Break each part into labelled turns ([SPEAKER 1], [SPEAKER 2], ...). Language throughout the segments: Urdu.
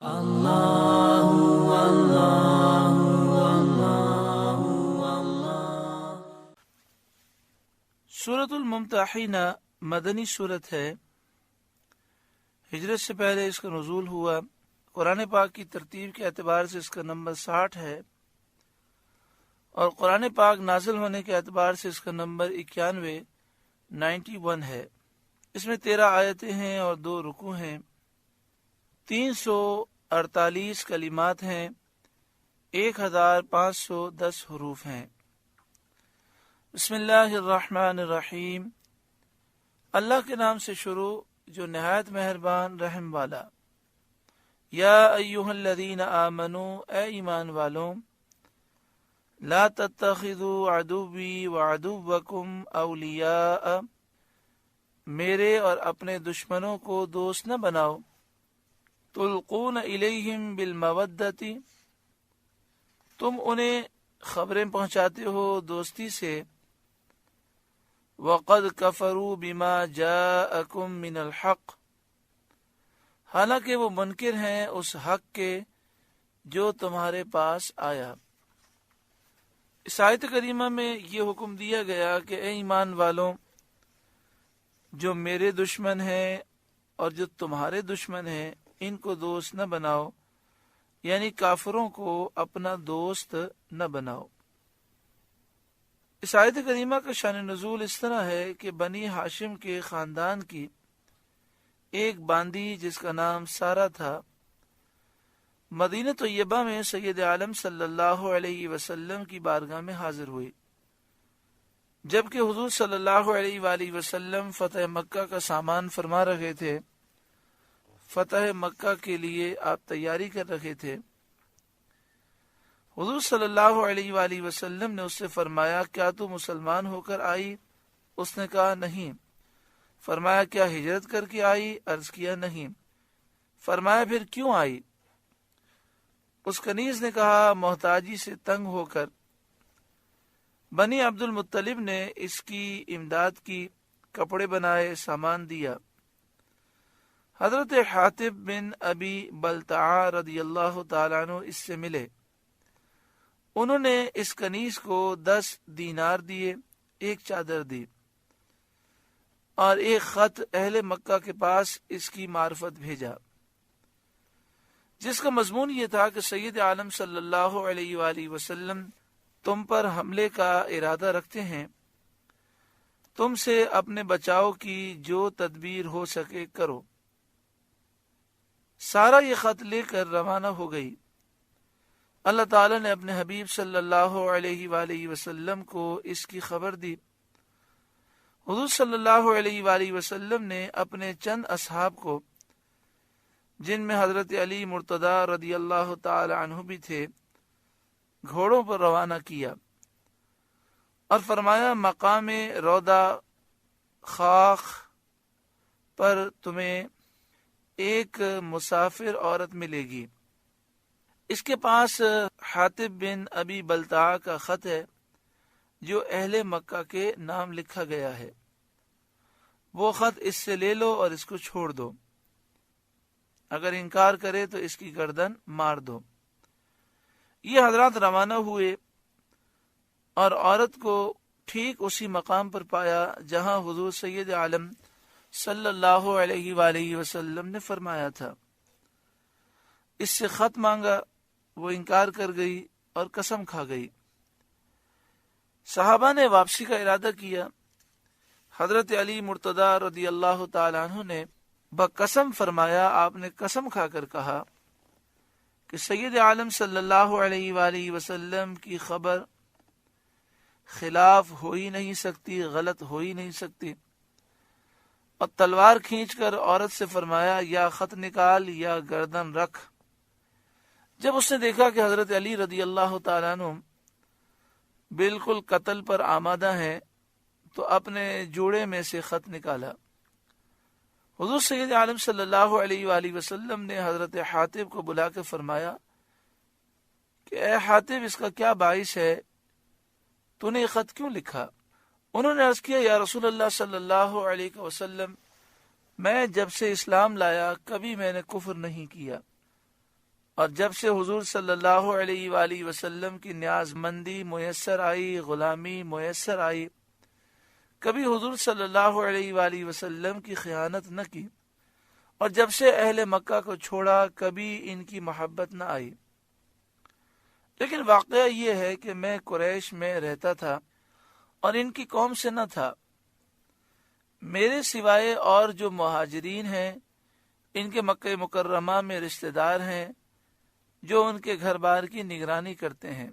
[SPEAKER 1] سورۃ الممتحنہ مدنی سورت ہے۔ ہجرت سے پہلے اس کا نزول ہوا۔ قرآن پاک کی ترتیب کے اعتبار سے اس کا نمبر 60 ہے، اور قرآن پاک نازل ہونے کے اعتبار سے اس کا نمبر 91 ہے۔ اس میں 13 آیتیں ہیں اور 2 رکوع ہیں، 348 کلمات ہیں، 1510 حروف ہیں۔ بسم اللہ الرحمن الرحیم، اللہ کے نام سے شروع جو نہایت مہربان رحم والا۔ یا ایھا الذین آمنوا، اے ایمان والوں، لا تتخذوا عدوی وعدوکم اولیاء، میرے اور اپنے دشمنوں کو دوست نہ بناؤ، تلقون الیہم بالمودۃ، تم انہیں خبریں پہنچاتے ہو دوستی سے، وقد کفروا بما جاءکم من الحق، حالانکہ وہ منکر ہیں اس حق کے جو تمہارے پاس آیا۔ اس آیت کریمہ میں یہ حکم دیا گیا کہ اے ایمان والوں، جو میرے دشمن ہیں اور جو تمہارے دشمن ہیں ان کو دوست نہ بناؤ، یعنی کافروں کو اپنا دوست نہ بناؤ۔ اس آیت کریمہ کا شان نزول اس طرح ہے کہ بنی ہاشم کے خاندان کی ایک باندی جس کا نام سارہ تھا، مدینہ طیبہ میں سید عالم صلی اللہ علیہ وسلم کی بارگاہ میں حاضر ہوئی، جبکہ حضور صلی اللہ علیہ وآلہ وسلم فتح مکہ کا سامان فرما رہے تھے۔ فتح مکہ کے لیے آپ تیاری کر رہے تھے۔ حضور صلی اللہ علیہ وآلہ وسلم نے اس سے فرمایا، کیا تو مسلمان ہو کر آئی؟ اس نے کہا نہیں۔ فرمایا کیا ہجرت کر کے آئی؟ عرض کیا نہیں۔ فرمایا پھر کیوں آئی؟ اس کنیز نے کہا محتاجی سے تنگ ہو کر۔ بنی عبد المطلب نے اس کی امداد کی، کپڑے بنائے، سامان دیا۔ حضرت حاتب بن ابی بلتعہ رضی اللہ تعالیٰ عنہ اس سے ملے۔ انہوں نے اس کنیز کو 10 دینار دیے، ایک چادر دی اور ایک خط اہل مکہ کے پاس اس کی معرفت بھیجا، جس کا مضمون یہ تھا کہ سید عالم صلی اللہ علیہ وآلہ وسلم تم پر حملے کا ارادہ رکھتے ہیں، تم سے اپنے بچاؤ کی جو تدبیر ہو سکے کرو۔ سارا یہ خط لے کر روانہ ہو گئی۔ اللہ تعالیٰ نے اپنے حبیب صلی اللہ علیہ وآلہ وسلم کو اس کی خبر دی۔ حضور صلی اللہ علیہ وآلہ وسلم نے اپنے چند اصحاب کو، جن میں حضرت علی مرتضی رضی اللہ تعالی عنہ بھی تھے، گھوڑوں پر روانہ کیا اور فرمایا مقام روضہ خاخ پر تمہیں ایک مسافر عورت ملے گی، اس کے پاس حاتب بن ابی بلتعہ کا خط ہے جو اہل مکہ کے نام لکھا گیا ہے، وہ خط اس سے لے لو اور اس کو چھوڑ دو، اگر انکار کرے تو اس کی گردن مار دو۔ یہ حضرات روانہ ہوئے اور عورت کو ٹھیک اسی مقام پر پایا جہاں حضور سید عالم صلی اللہ علیہ وآلہ وسلم نے فرمایا تھا۔ اس سے خط مانگا، وہ انکار کر گئی اور قسم کھا گئی۔ صحابہ نے واپسی کا ارادہ کیا۔ حضرت علی مرتضی رضی اللہ تعالی عنہ نے بقسم فرمایا، آپ نے قسم کھا کر کہا کہ سید عالم صلی اللہ علیہ وآلہ وسلم کی خبر خلاف ہو ہی نہیں سکتی، غلط ہو ہی نہیں سکتی، اور تلوار کھینچ کر عورت سے فرمایا یا خط نکال یا گردن رکھ۔ جب اس نے دیکھا کہ حضرت علی رضی اللہ تعالیٰ عنہ بالکل قتل پر آمادہ ہیں تو اپنے جوڑے میں سے خط نکالا۔ حضور سید عالم صلی اللہ علیہ وآلہ وسلم نے حضرت حاتب کو بلا کے فرمایا کہ اے حاتب، اس کا کیا باعث ہے؟ تو نے یہ خط کیوں لکھا؟ انہوں نے عرض کیا یا رسول اللہ صلی اللہ علیہ وسلم، میں جب سے اسلام لایا کبھی میں نے کفر نہیں کیا، اور جب سے حضور صلی اللہ علیہ وآلہ وسلم کی نیاز مندی میسر آئی، غلامی میسر آئی، کبھی حضور صلی اللہ علیہ وآلہ وسلم کی خیانت نہ کی، اور جب سے اہل مکہ کو چھوڑا کبھی ان کی محبت نہ آئی۔ لیکن واقعہ یہ ہے کہ میں قریش میں رہتا تھا اور ان کی قوم سے نہ تھا۔ میرے سوائے اور جو مہاجرین ہیں ان کے مکہ مکرمہ میں رشتہ دار ہیں جو ان کے گھر بار کی نگرانی کرتے ہیں۔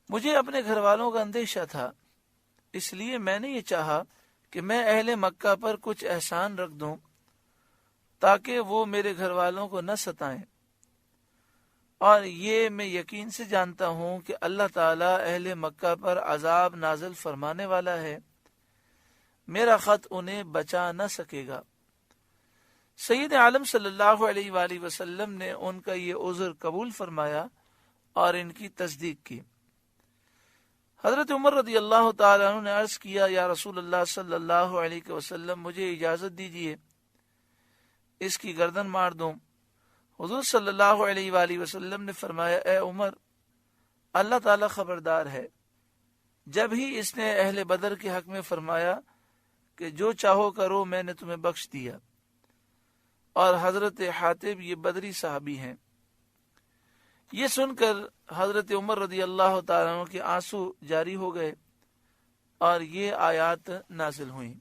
[SPEAKER 1] مجھے اپنے گھر والوں کا اندیشہ تھا، اس لیے میں نے یہ چاہا کہ میں اہل مکہ پر کچھ احسان رکھ دوں تاکہ وہ میرے گھر والوں کو نہ ستائیں، اور یہ میں یقین سے جانتا ہوں کہ اللہ تعالیٰ اہل مکہ پر عذاب نازل فرمانے والا ہے، میرا خط انہیں بچا نہ سکے گا۔ سید عالم صلی اللہ علیہ وآلہ وسلم نے ان کا یہ عذر قبول فرمایا اور ان کی تصدیق کی۔ حضرت عمر رضی اللہ تعالیٰ عنہ نے عرض کیا، یا رسول اللہ صلی اللہ علیہ وسلم، مجھے اجازت دیجیے اس کی گردن مار دوں۔ حضور صلی اللہ علیہ وآلہ وسلم نے فرمایا، اے عمر، اللہ تعالیٰ خبردار ہے، جب ہی اس نے اہل بدر کے حق میں فرمایا کہ جو چاہو کرو، میں نے تمہیں بخش دیا، اور حضرت حاتب یہ بدری صحابی ہیں۔ یہ سن کر حضرت عمر رضی اللہ تعالیٰ عنہ کے آنسو جاری ہو گئے اور یہ آیات نازل ہوئیں،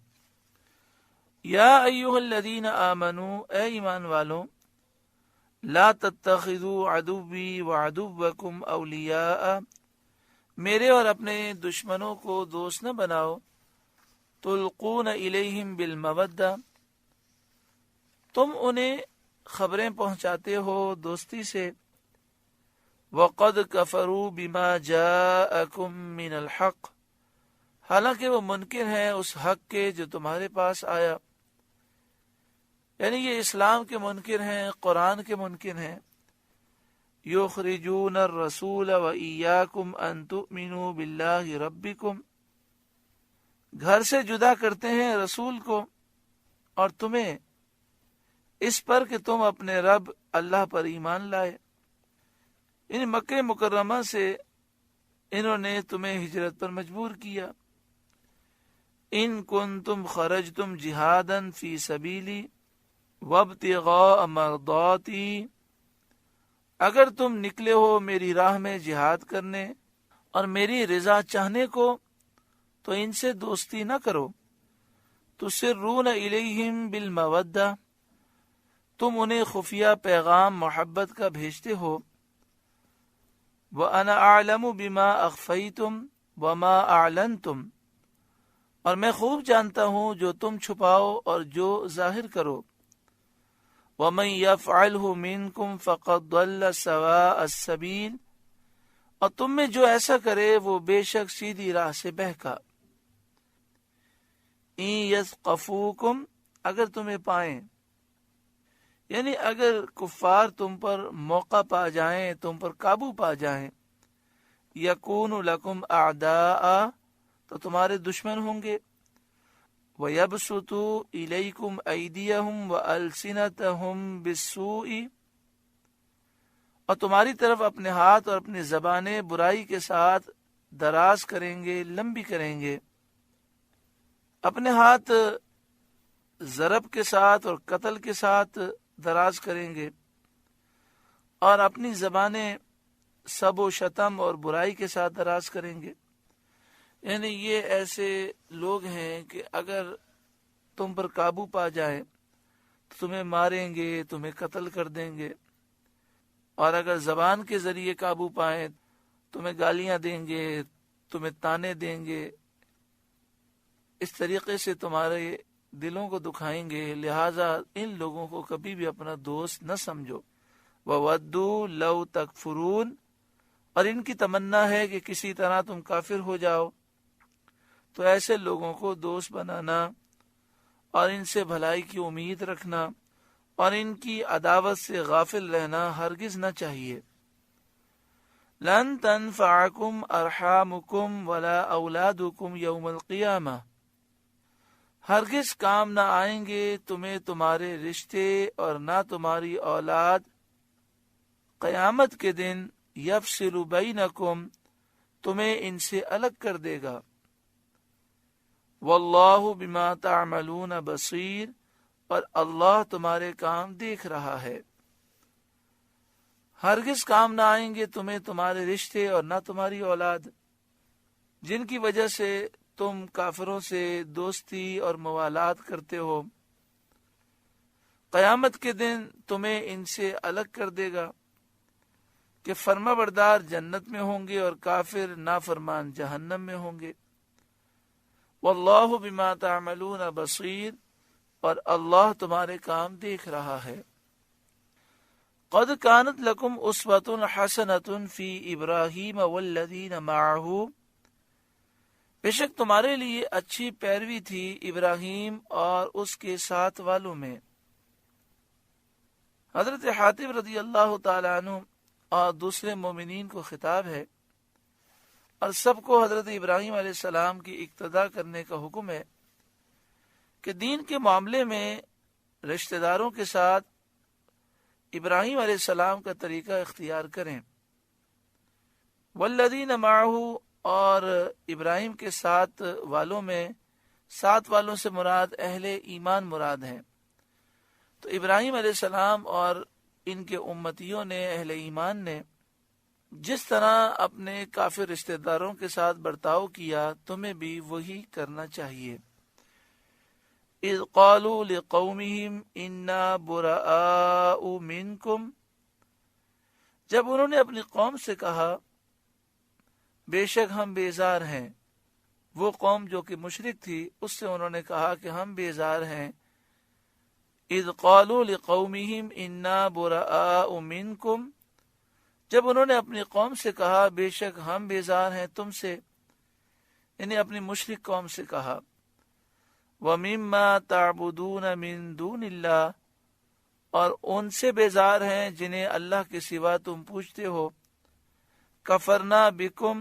[SPEAKER 1] یا ایھا الذین آمنوا، اے ایمان والوں، لا تتخذوا عدوی وعدوکم اولیاء، میرے اور اپنے دشمنوں کو دوست نہ بناؤ، تلقون الیہم بالمودہ، تم انہیں خبریں پہنچاتے ہو دوستی سے، وقد کفروا بما جاءکم من الحق، حالانکہ وہ منکر ہیں اس حق کے جو تمہارے پاس آیا، یعنی یہ اسلام کے منکر ہیں، قرآن کے منکر ہیں۔ یخرجون الرسول وإیاکم ان تؤمنوا باللہ ربکم، گھر سے جدا کرتے ہیں رسول کو اور تمہیں اس پر کہ تم اپنے رب اللہ پر ایمان لائے، یعنی مکہ مکرمہ سے انہوں نے تمہیں ہجرت پر مجبور کیا۔ ان کنتم خرجتم جہادا فی سبیلی وابتغاء مرضاتی، اگر تم نکلے ہو میری راہ میں جہاد کرنے اور میری رضا چاہنے کو تو ان سے دوستی نہ کرو۔ تسرون الیہم بالمودہ، تم انہیں خفیہ پیغام محبت کا بھیجتے ہو۔ وَأَنَا أَعْلَمُ بِمَا أَخْفَيْتُمْ وَمَا أَعْلَنْتُمْ، اور میں خوب جانتا ہوں جو تم چھپاؤ اور جو ظاہر کرو۔ وَمَنْ يَفْعَلْهُ مِنْكُمْ فَقَدْ ضَلَّ سَوَاءَ السَّبِيلِ، اور تم میں جو ایسا کرے وہ بے شک سیدھی راہ سے بہکا۔ إِن يَثْقَفُوكُمْ، اگر تمہیں پائیں، یعنی اگر کفار تم پر موقع پا جائیں، تم پر قابو پا جائیں، یکون لکم اعداء، تو تمہارے دشمن ہوں گے، وَيَبْسُطُوا إِلَيْكُمْ أَيْدِيَهُمْ وَأَلْسِنَتَهُمْ بِالسُّوءِ، اور تمہاری طرف اپنے ہاتھ اور اپنی زبانیں برائی کے ساتھ دراز کریں گے، لمبی کریں گے۔ اپنے ہاتھ ضرب کے ساتھ اور قتل کے ساتھ دراز کریں گے، اور اپنی زبانیں سب و شتم اور برائی کے ساتھ دراز کریں گے۔ یعنی یہ ایسے لوگ ہیں کہ اگر تم پر قابو پا جائیں تو تمہیں ماریں گے، تمہیں قتل کر دیں گے، اور اگر زبان کے ذریعے قابو پائیں تمہیں گالیاں دیں گے، تمہیں تانے دیں گے، اس طریقے سے تمہارے دلوں کو دکھائیں گے، لہٰذا ان لوگوں کو کبھی بھی اپنا دوست نہ سمجھو۔ وَوَدُّوا لَوْ تَكْفُرُونَ، اور ان کی تمنا ہے کہ کسی طرح تم کافر ہو جاؤ، تو ایسے لوگوں کو دوست بنانا اور ان سے بھلائی کی امید رکھنا اور ان کی عداوت سے غافل رہنا ہرگز نہ چاہیے۔ لَن تَنفَعَكُمْ أَرْحَامُكُمْ وَلَا أَوْلَادُكُمْ يَوْمَ الْقِيَامَةِ، ہرگز کام نہ آئیں گے تمہیں تمہارے رشتے اور نہ تمہاری اولاد قیامت کے دن یفصل بینکم تمہیں ان سے الگ کر دے گا، واللہ بما تعملون بصیر اور اللہ تمہارے کام دیکھ رہا ہے۔ ہرگز کام نہ آئیں گے تمہیں تمہارے رشتے اور نہ تمہاری اولاد، جن کی وجہ سے تم کافروں سے دوستی اور موالات کرتے ہو۔ قیامت کے دن تمہیں ان سے الگ کر دے گا کہ فرما بردار جنت میں ہوں گے اور کافر نافرمان جہنم میں ہوں گے۔ واللہ بما تعملون بصیر اور اللہ تمہارے کام دیکھ رہا ہے۔ قد کانت لکم اسوۃ حسنۃ فی ابراہیم والذین معہ، بے شک تمہارے لیے اچھی پیروی تھی ابراہیم اور اس کے ساتھ والوں میں۔ حضرت حاتب رضی اللہ تعالی عنہ اور دوسرے مومنین کو خطاب ہے، اور سب کو حضرت ابراہیم علیہ السلام کی اقتداء کرنے کا حکم ہے کہ دین کے معاملے میں رشتہ داروں کے ساتھ ابراہیم علیہ السلام کا طریقہ اختیار کریں۔ والذین معہ اور ابراہیم کے ساتھ والوں میں، ساتھ والوں سے مراد اہل ایمان مراد ہیں۔ تو ابراہیم علیہ السلام اور ان کے امتیوں نے، اہل ایمان نے جس طرح اپنے کافر رشتہ داروں کے ساتھ برتاؤ کیا، تمہیں بھی وہی کرنا چاہیے۔ اذ قالوا لقومہم انا براء منکم، جب انہوں نے اپنی قوم سے کہا بے شک ہم بیزار ہیں، وہ قوم جو کہ مشرک تھی اس سے انہوں نے کہا کہ ہم بیزار ہیں۔ اذ قالوا لقومہم انا براء منکم، جب انہوں نے اپنی قوم سے کہا بے شک ہم بیزار ہیں تم سے، یعنی اپنی مشرک قوم سے کہا۔ وَمِمَّا تَعْبُدُونَ مِن دُونِ اللَّهِ، اور ان سے بیزار ہیں جنہیں اللہ کے سوا تم پوجتے ہو۔ کفرنا بکم،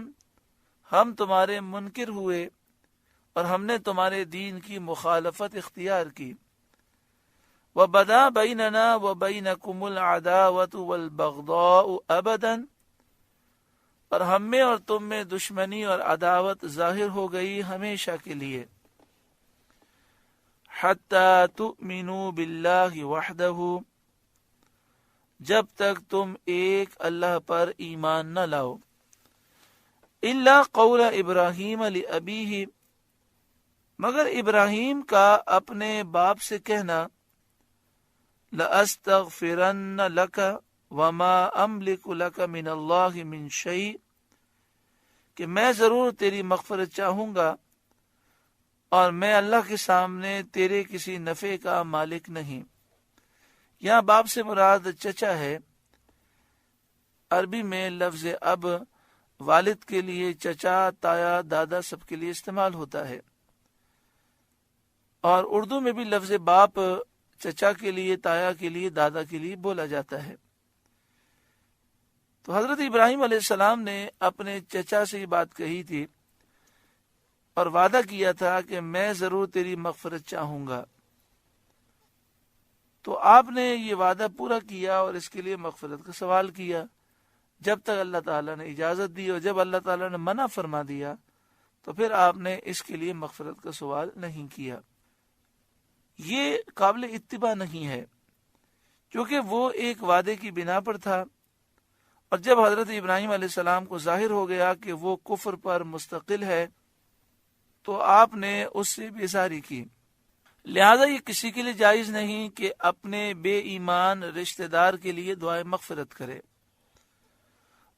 [SPEAKER 1] ہم تمہارے منکر ہوئے اور ہم نے تمہارے دین کی مخالفت اختیار کی۔ وَبَدَا بَيْنَنَا وَبَيْنَكُمُ الْعَدَاوَةُ وَالْبَغْضَاءُ أَبَدًا، اور ہم میں اور تم میں دشمنی اور عداوت ظاہر ہو گئی ہمیشہ کے لیے۔ حَتَّى تُؤْمِنُوا بِاللَّهِ وَحْدَهُ، جب تک تم ایک اللہ پر ایمان نہ لاؤ۔ إِلَّا قَوْلَ إِبْرَاهِيمَ لِأَبِيهِ، مگر ابراہیم کا اپنے باپ سے کہنا، لَأَسْتَغْفِرَنَّ لَكَ وَمَا أَمْلِكُ لَكَ مِنَ اللَّهِ مِنْ شَيْءٍ، کہ میں ضرور تیری مغفرت چاہوں گا اور میں اللہ کے سامنے تیرے کسی نفع کا مالک نہیں۔ یہاں باپ سے مراد چچا ہے۔ عربی میں لفظ اب والد کے لیے چچا، تایا، دادا سب کے لیے استعمال ہوتا ہے، اور اردو میں بھی لفظ باپ چچا کے لیے، تایا کے لیے، دادا کے لیے بولا جاتا ہے۔ تو حضرت ابراہیم علیہ السلام نے اپنے چچا سے یہ بات کہی تھی اور وعدہ کیا تھا کہ میں ضرور تیری مغفرت چاہوں گا۔ تو آپ نے یہ وعدہ پورا کیا اور اس کے لیے مغفرت کا سوال کیا جب تک اللہ تعالیٰ نے اجازت دی، اور جب اللہ تعالیٰ نے منع فرما دیا تو پھر آپ نے اس کے لیے مغفرت کا سوال نہیں کیا۔ یہ قابل اتباع نہیں ہے، کیونکہ وہ ایک وعدے کی بنا پر تھا، اور جب حضرت ابراہیم علیہ السلام کو ظاہر ہو گیا کہ وہ کفر پر مستقل ہے تو آپ نے اس سے بیزاری کی۔ لہذا یہ کسی کے لیے جائز نہیں کہ اپنے بے ایمان رشتہ دار کے لیے دعائے مغفرت کرے۔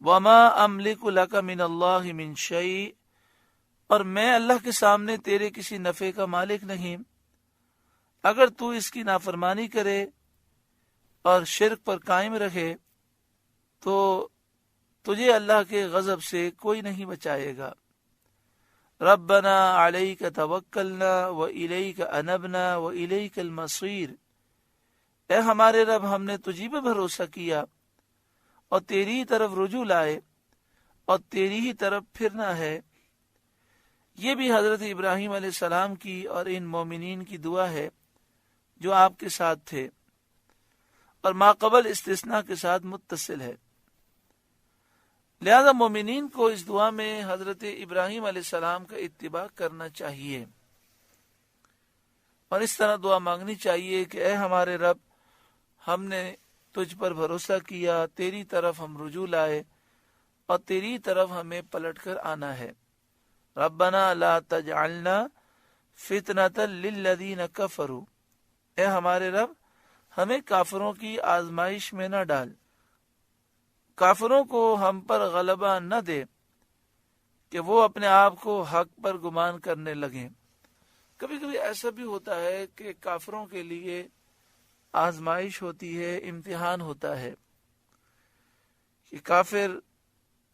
[SPEAKER 1] وَمَا أَمْلِكُ لَكَ مِنَ اللَّهِ مِنْ شَيْءٍ، اور میں اللہ کے سامنے تیرے کسی نفع کا مالک نہیں۔ اگر تو اس کی نافرمانی کرے اور شرک پر قائم رہے تو تجھے اللہ کے غضب سے کوئی نہیں بچائے گا۔ ربنا علیک توکلنا والیک انبنا والیک المصیر، اے ہمارے رب ہم نے تجھی پہ بھروسہ کیا اور تیری ہی طرف رجوع لائے اور تیری ہی طرف پھرنا ہے۔ یہ بھی حضرت ابراہیم علیہ السلام کی اور ان مومنین کی دعا ہے جو آپ کے ساتھ تھے، اور ماقبل استثناء کے ساتھ متصل ہے۔ لہذا مومنین کو اس دعا میں حضرت ابراہیم علیہ السلام کا اتباع کرنا چاہیے اور اس طرح دعا مانگنی چاہیے کہ اے ہمارے رب، ہم نے تجھ پر بھروسہ کیا، تیری طرف ہم رجوع لائے اور تیری طرف ہمیں پلٹ کر آنا ہے۔ ربنا لا تجعلنا فتنۃ للذین کفروا، اے ہمارے رب ہمیں کافروں کی آزمائش میں نہ ڈال، کافروں کو ہم پر غلبہ نہ دے کہ وہ اپنے آپ کو حق پر گمان کرنے لگیں۔ کبھی کبھی ایسا بھی ہوتا ہے کہ کافروں کے لیے آزمائش ہوتی ہے، امتحان ہوتا ہے کہ کافر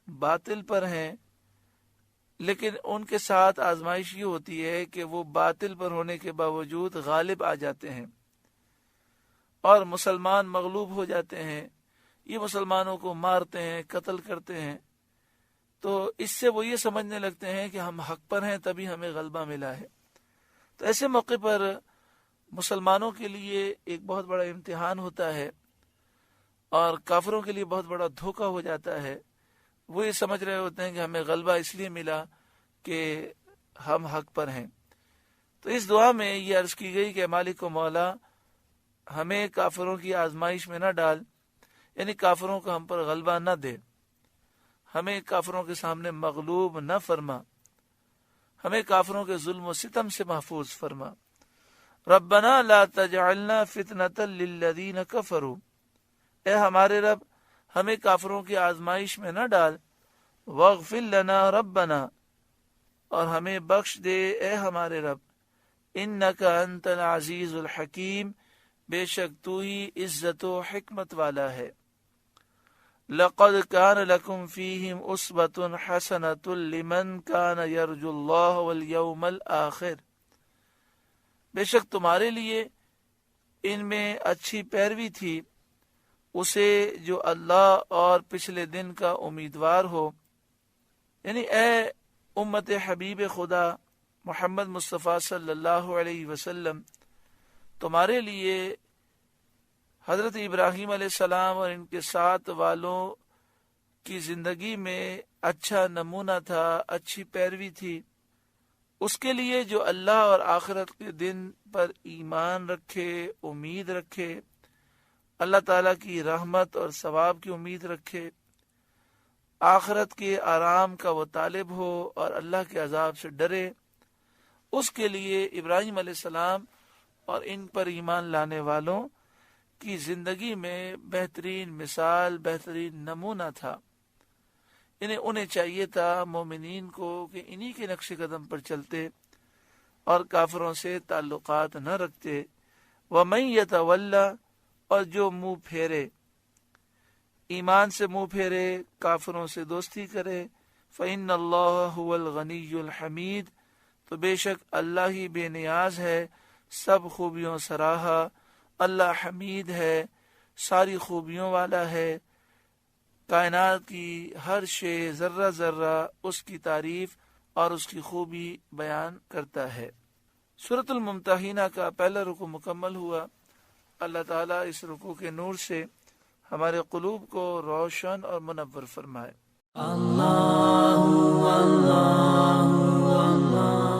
[SPEAKER 1] باطل پر ہیں، لیکن ان کے ساتھ آزمائش یہ ہوتی ہے کہ وہ باطل پر ہونے کے باوجود غالب آ جاتے ہیں اور مسلمان مغلوب ہو جاتے ہیں، یہ مسلمانوں کو مارتے ہیں، قتل کرتے ہیں، تو اس سے وہ یہ سمجھنے لگتے ہیں کہ ہم حق پر ہیں تبھی ہمیں غلبہ ملا ہے۔ تو ایسے موقع پر مسلمانوں کے لیے ایک بہت بڑا امتحان ہوتا ہے اور کافروں کے لیے بہت بڑا دھوکہ ہو جاتا ہے۔ وہ یہ سمجھ رہے ہوتے ہیں کہ ہمیں غلبہ اس لیے ملا کہ ہم حق پر ہیں۔ تو اس دعا میں یہ عرض کی گئی کہ مالک و مولا، ہمیں کافروں کی آزمائش میں نہ ڈال، یعنی کافروں کو ہم پر غلبہ نہ دے، ہمیں کافروں کے سامنے مغلوب نہ فرما، ہمیں کافروں کے ظلم و ستم سے محفوظ فرما۔ ربنا لا تجعلنا فتنۃ للذین کفروا، اے ہمارے رب ہمیں کافروں کی آزمائش میں نہ ڈال، واغفر لنا ربنا، اور ہمیں بخش دے اے ہمارے رب، انک انت العزیز الحکیم، بے شک تو ہی عزت و حکمت والا ہے۔ لقد كان لكم فيهم اسوة حسنة لمن كان يرجو الله واليوم الآخر، بے شک تمہارے لیے ان میں اچھی پیروی تھی اسے جو اللہ اور پچھلے دن کا امیدوار ہو، یعنی اے امت حبیب خدا محمد مصطفیٰ صلی اللہ علیہ وسلم، تمہارے لیے حضرت ابراہیم علیہ السلام اور ان کے ساتھ والوں کی زندگی میں اچھا نمونہ تھا، اچھی پیروی تھی اس کے لیے جو اللہ اور آخرت کے دن پر ایمان رکھے، امید رکھے، اللہ تعالیٰ کی رحمت اور ثواب کی امید رکھے، آخرت کے آرام کا وہ طالب ہو اور اللہ کے عذاب سے ڈرے، اس کے لیے ابراہیم علیہ السلام اور ان پر ایمان لانے والوں کی زندگی میں بہترین مثال، بہترین نمونہ تھا۔ انہیں چاہیے تھا مومنین کو کہ انہی کے نقش قدم پر چلتے اور کافروں سے تعلقات نہ رکھتے۔ وَمَن يَتَوَلَّ، اور جو منہ پھیرے، ایمان سے منہ پھیرے، کافروں سے دوستی کرے، فَإِنَّ اللَّهَ هُوَ الْغَنِيُّ الْحَمِيدُ، تو بے شک اللہ ہی بے نیاز ہے، سب خوبیوں سراہا، اللہ حمید ہے، ساری خوبیوں والا ہے، کائنات کی ہر شے، ذرہ ذرہ اس کی تعریف اور اس کی خوبی بیان کرتا ہے۔ سورۃ الممتحنہ کا پہلا رکوع مکمل ہوا۔ اللہ تعالیٰ اس رکوع کے نور سے ہمارے قلوب کو روشن اور منور فرمائے۔ اللہ اللہ اللہ